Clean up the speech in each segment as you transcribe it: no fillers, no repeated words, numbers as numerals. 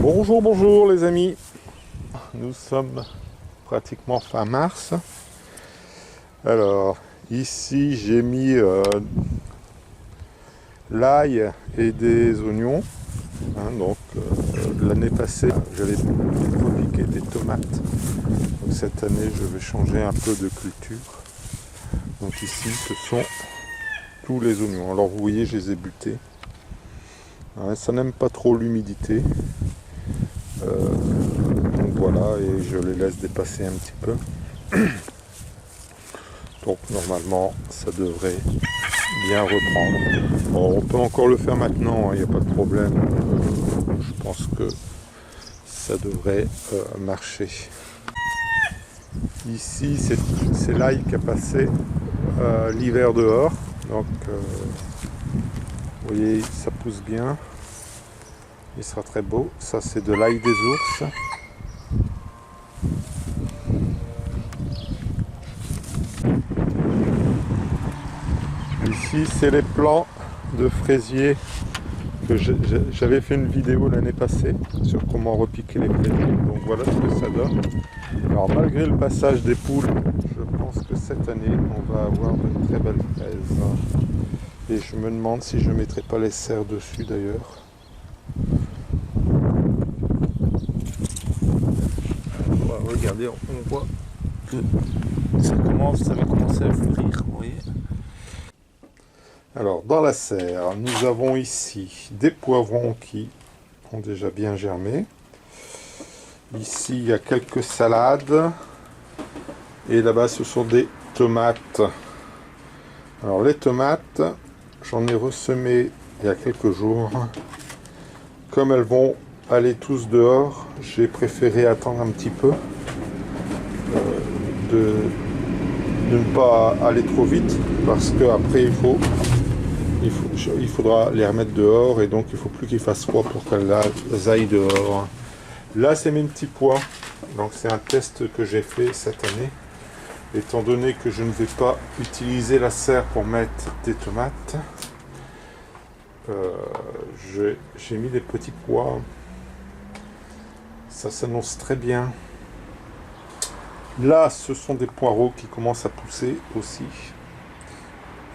Bonjour, bonjour les amis. Nous sommes pratiquement fin mars. Alors, ici j'ai mis l'ail et des oignons. L'année passée, j'avais repiqué des tomates. Donc, cette année, je vais changer un peu de culture. Donc ici, ce sont tous les oignons. Alors vous voyez, je les ai butés. Ouais, ça n'aime pas trop l'humidité. Donc voilà, et je les laisse dépasser un petit peu. Donc normalement, ça devrait bien reprendre. Bon, on peut encore le faire maintenant, il n'y a pas de problème. Je pense que ça devrait marcher. Ici, c'est l'ail qui a passé l'hiver dehors. Donc, vous voyez, ça pousse bien. Il sera très beau. Ça, c'est de l'ail des ours. Ici, c'est les plants de fraisiers que j'avais fait une vidéo l'année passée sur comment repiquer les fraisiers. Donc voilà ce que ça donne. Alors malgré le passage des poules, je pense que cette année, on va avoir de très belles fraises. Et je me demande si je ne mettrai pas les serres dessus d'ailleurs. Regardez, on voit que ça va commencer à fleurir, vous voyez. Alors dans la serre, nous avons ici des poivrons qui ont déjà bien germé. Ici, il y a quelques salades. Et là-bas, ce sont des tomates. Alors les tomates, j'en ai ressemé il y a quelques jours. Comme elles vont aller tous dehors, j'ai préféré attendre un petit peu. De ne pas aller trop vite parce qu'après il faudra les remettre dehors et donc il ne faut plus qu'il fasse froid pour qu'elles aillent dehors. Là c'est mes petits pois, donc c'est un test que j'ai fait cette année. Étant donné que je ne vais pas utiliser la serre pour mettre des tomates, j'ai mis des petits pois. Ça s'annonce très bien. Là, ce sont des poireaux qui commencent à pousser aussi.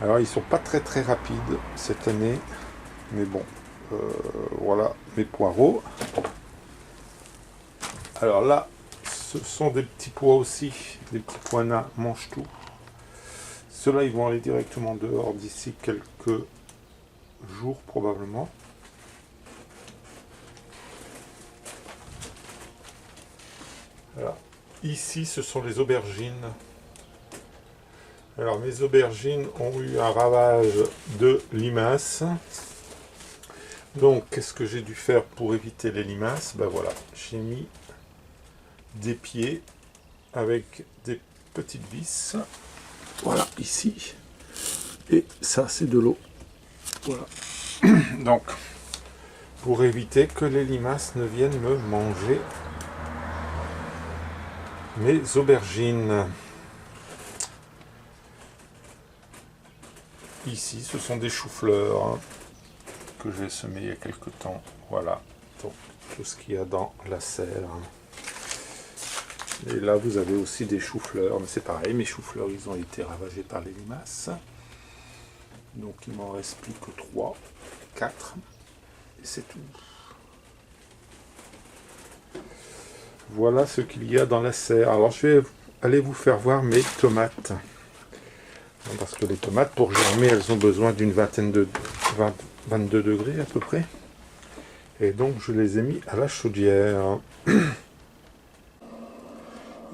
Alors, ils sont pas très rapides cette année. Mais bon, voilà mes poireaux. Alors là, ce sont des petits pois aussi. Des petits pois nains, mange tout. Ceux-là, ils vont aller directement dehors d'ici quelques jours probablement. Voilà. Ici, ce sont les aubergines. Alors, mes aubergines ont eu un ravage de limaces. Donc, qu'est-ce que j'ai dû faire pour éviter les limaces? Ben voilà, j'ai mis des pieds avec des petites vis. Voilà, ici. Et ça, c'est de l'eau. Voilà. Donc, pour éviter que les limaces ne viennent me manger mes aubergines. Ici, ce sont des choux-fleurs que j'ai semés il y a quelque temps. Voilà, donc tout ce qu'il y a dans la serre. Et là, vous avez aussi des choux-fleurs, mais c'est pareil, mes choux-fleurs, ils ont été ravagés par les limaces. Donc, il m'en reste plus que 3, 4, et c'est tout. Voilà ce qu'il y a dans la serre. Alors je vais aller vous faire voir mes tomates. Parce que les tomates, pour germer, elles ont besoin d'une 22 degrés à peu près. Et donc je les ai mis à la chaudière.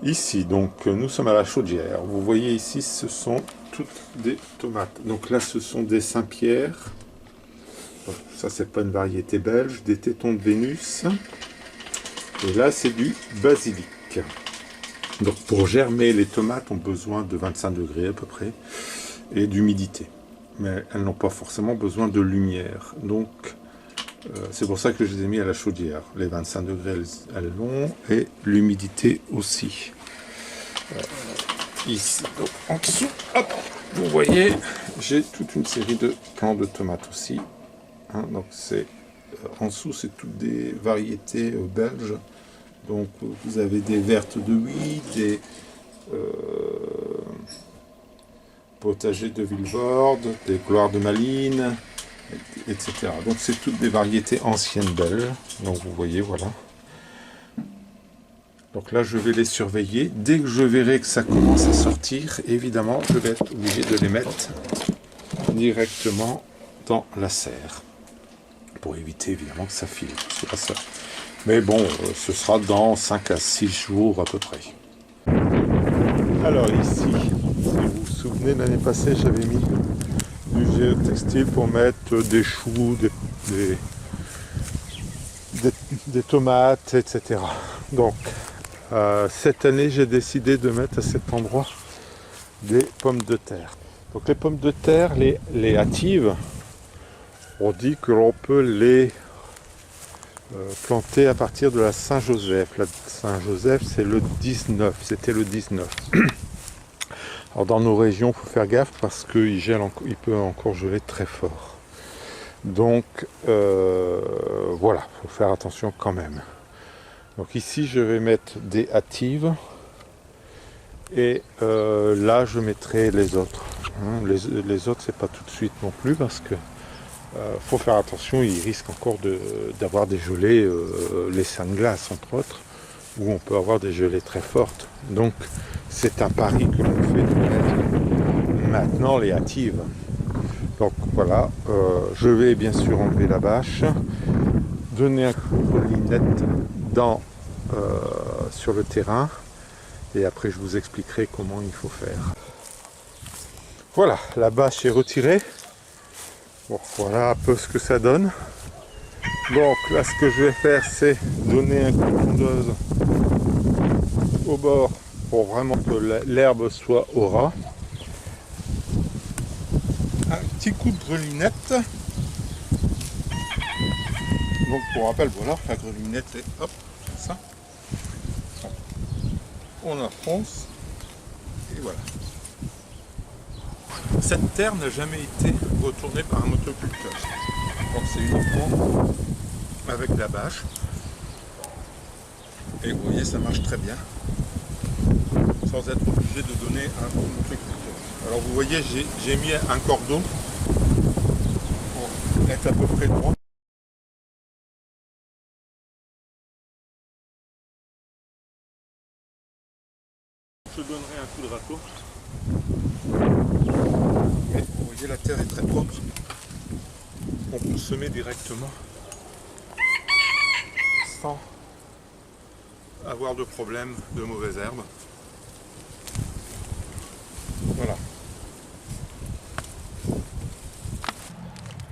Ici, donc nous sommes à la chaudière. Vous voyez ici, ce sont toutes des tomates. Donc là, ce sont des Saint-Pierre. Ça, c'est pas une variété belge. Des tétons de Vénus. Et là, c'est du basilic. Donc, pour germer, les tomates ont besoin de 25 degrés à peu près et d'humidité. Mais elles n'ont pas forcément besoin de lumière. Donc, c'est pour ça que je les ai mis à la chaudière. Les 25 degrés, elles l'ont et l'humidité aussi. Ici, donc en dessous, hop, vous voyez, j'ai toute une série de plants de tomates aussi. Donc, c'est en dessous, c'est toutes des variétés belges. Donc vous avez des vertes de Huy, des potagers de Vilvoorde, des gloires de Malines, etc. Donc c'est toutes des variétés anciennes belges. Donc vous voyez, voilà. Donc là, je vais les surveiller. Dès que je verrai que ça commence à sortir, évidemment, je vais être obligé de les mettre directement dans la serre. Pour éviter, évidemment, que ça file. C'est pas ça. Mais bon, ce sera dans 5 à 6 jours à peu près. Alors ici, si vous vous souvenez, l'année passée, j'avais mis du géotextile pour mettre des choux, des tomates, etc. Donc, cette année, j'ai décidé de mettre à cet endroit des pommes de terre. Donc les pommes de terre, les hâtives, on dit que l'on peut les planter à partir de la Saint-Joseph. La Saint-Joseph, c'est le 19, c'était le 19. Alors dans nos régions, il faut faire gaffe parce qu'il peut encore geler très fort. Donc voilà, il faut faire attention quand même. Donc ici, je vais mettre des hâtives et là, je mettrai les autres. Hein. Les autres, c'est pas tout de suite non plus parce que faut faire attention, ils risquent encore d'avoir des gelées, les seins de glace entre autres, où on peut avoir des gelées très fortes. Donc c'est un pari que l'on fait de mettre maintenant les hâtives. Donc voilà, je vais bien sûr enlever la bâche, donner un coup de linette sur le terrain, et après je vous expliquerai comment il faut faire. Voilà, la bâche est retirée. Bon, voilà un peu ce que ça donne. Donc là, ce que je vais faire, c'est donner un coup de tondeuse au bord pour vraiment que l'herbe soit au ras. Un petit coup de grelinette. Donc pour rappel, voilà, la grelinette est hop, comme ça. On enfonce et voilà. Cette terre n'a jamais été retournée par un motoculteur. Donc c'est uniquement avec la bâche. Et vous voyez, ça marche très bien. Sans être obligé de donner un motoculteur. Alors vous voyez, j'ai mis un cordeau pour être à peu près droit. Je donnerai un coup de râteau. Mais vous voyez, la terre est très propre. On peut semer directement sans avoir de problème de mauvaises herbes. Voilà.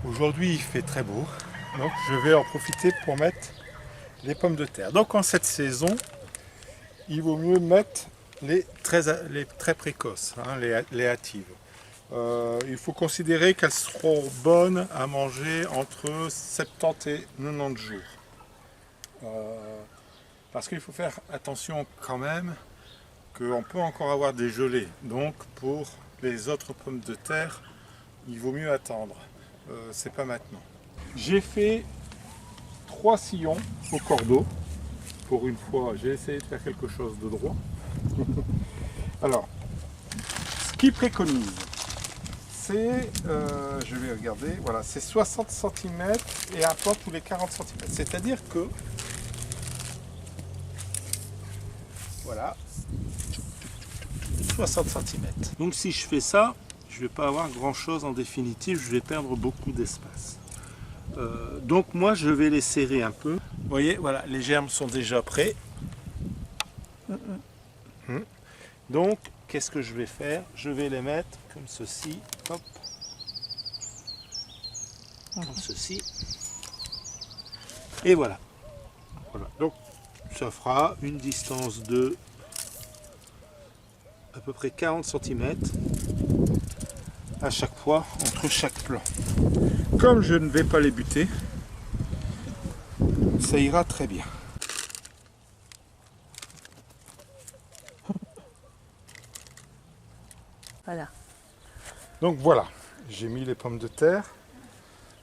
Aujourd'hui il fait très beau, donc je vais en profiter pour mettre les pommes de terre. Donc en cette saison, il vaut mieux mettre les très précoces, hein, les hâtives. Il faut considérer qu'elles seront bonnes à manger entre 70 et 90 jours. Parce qu'il faut faire attention quand même qu'on peut encore avoir des gelées. Donc pour les autres pommes de terre, il vaut mieux attendre. C'est pas maintenant. J'ai fait 3 sillons au cordeau. Pour une fois, j'ai essayé de faire quelque chose de droit. Alors, ce qu'il préconise, c'est, je vais regarder, voilà, c'est 60 cm et un plan tous les 40 cm. C'est-à-dire que, voilà, 60 cm. Donc si je fais ça, je ne vais pas avoir grand-chose en définitive, je vais perdre beaucoup d'espace. Donc moi, je vais les serrer un peu. Vous voyez, voilà, les germes sont déjà prêts. Donc, qu'est-ce que je vais faire? Je vais les mettre comme ceci, hop, comme ceci, et voilà. Voilà. Donc, ça fera une distance de à peu près 40 cm à chaque fois entre chaque plan. Comme je ne vais pas les buter, ça ira très bien. Voilà. Donc voilà, j'ai mis les pommes de terre.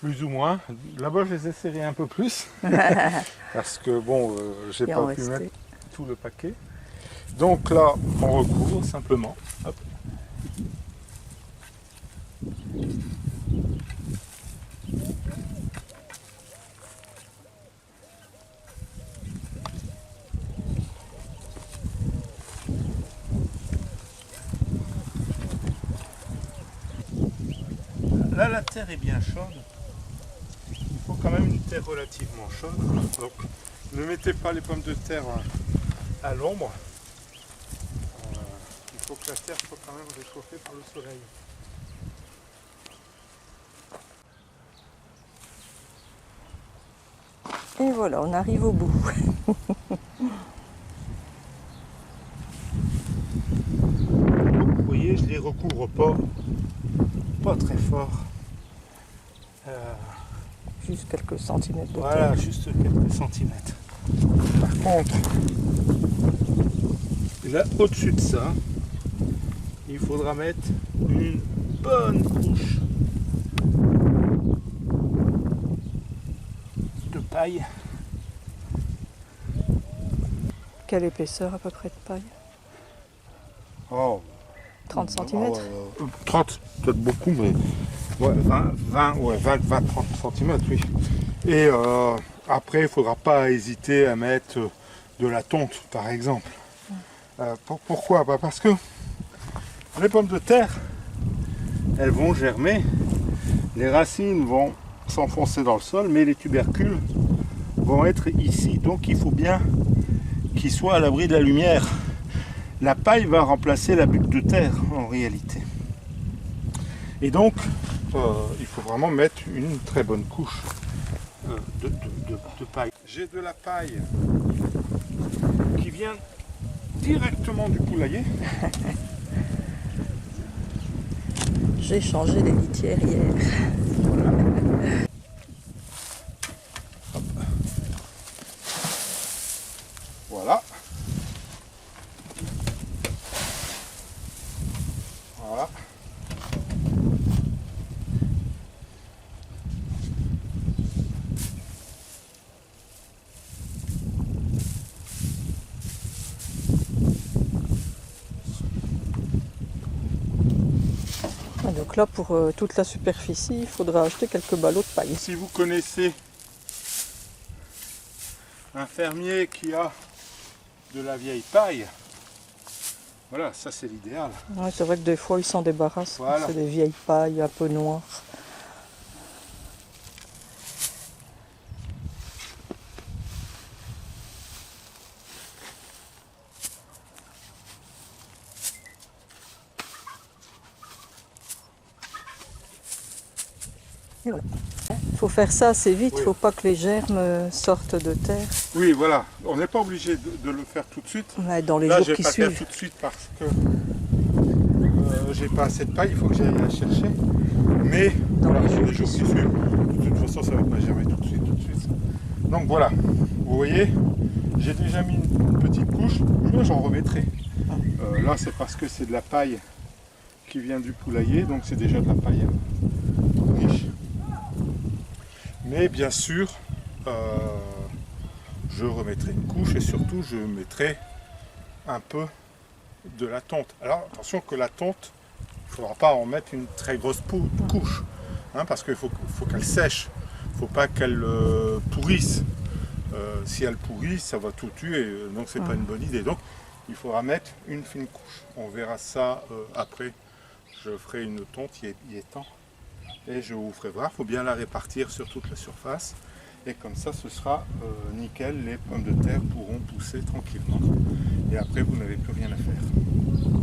plus ou moins. Là-bas, je les ai serrés un peu plus. Parce que bon, j'ai Et en pas pu restait. mettre tout le paquet. Donc là, on recouvre simplement. Hop. Là, la terre est bien chaude. Il faut quand même une terre relativement chaude. Donc, ne mettez pas les pommes de terre à l'ombre. Il faut que la terre soit quand même réchauffée par le soleil. Et voilà, on arrive au bout. Vous voyez, je les recouvre pas très fort. Juste quelques centimètres de Voilà, terre. juste quelques centimètres. Par contre, là, au-dessus de ça, il faudra mettre une bonne couche de paille. Quelle épaisseur à peu près de paille? Oh, 30 cm? 30, peut-être beaucoup, mais ouais, 20-30 cm, oui. Et après, il ne faudra pas hésiter à mettre de la tonte, par exemple. Pourquoi? Parce que les pommes de terre, elles vont germer, les racines vont s'enfoncer dans le sol, mais les tubercules vont être ici. Donc il faut bien qu'ils soient à l'abri de la lumière. La paille va remplacer la butte de terre en réalité. Et donc, il faut vraiment mettre une très bonne couche de paille. J'ai de la paille qui vient directement du poulailler. J'ai changé les litières hier. Voilà. Voilà. Ah, donc là, pour toute la superficie, il faudra acheter quelques ballots de paille. Si vous connaissez un fermier qui a de la vieille paille, voilà, ça c'est l'idéal. Ouais, c'est vrai que des fois, ils s'en débarrassent. Voilà. C'est des vieilles pailles un peu noires. Et voilà. Il faut faire ça assez vite, il Oui. ne faut pas que les germes sortent de terre. Oui, voilà, on n'est pas obligé de le faire tout de suite. Ouais, dans les Là, je jours vais qui pas faire suivent. tout de suite parce que j'ai pas assez de paille, il faut que j'aille la chercher. Mais Dans voilà, les sur jours les qui jours qui suivent. suivent, de toute façon, ça ne va pas germer tout de suite. Donc voilà, vous voyez, j'ai déjà mis une petite couche, mais j'en remettrai. Là, c'est parce que c'est de la paille qui vient du poulailler, donc c'est déjà de la paille riche. Mais bien sûr, je remettrai une couche et surtout je mettrai un peu de la tonte. Alors attention que la tonte, il ne faudra pas en mettre une très grosse couche, hein, parce qu'il faut qu'elle sèche, il ne faut pas qu'elle pourrisse. Si elle pourrit, ça va tout tuer, donc c'est pas une bonne idée. Donc il faudra mettre une fine couche. On verra ça après. Je ferai une tonte, il est temps. Et je vous ferai voir, il faut bien la répartir sur toute la surface. Et comme ça, ce sera nickel, les pommes de terre pourront pousser tranquillement. Et après, vous n'avez plus rien à faire.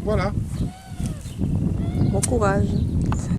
Voilà. Bon courage.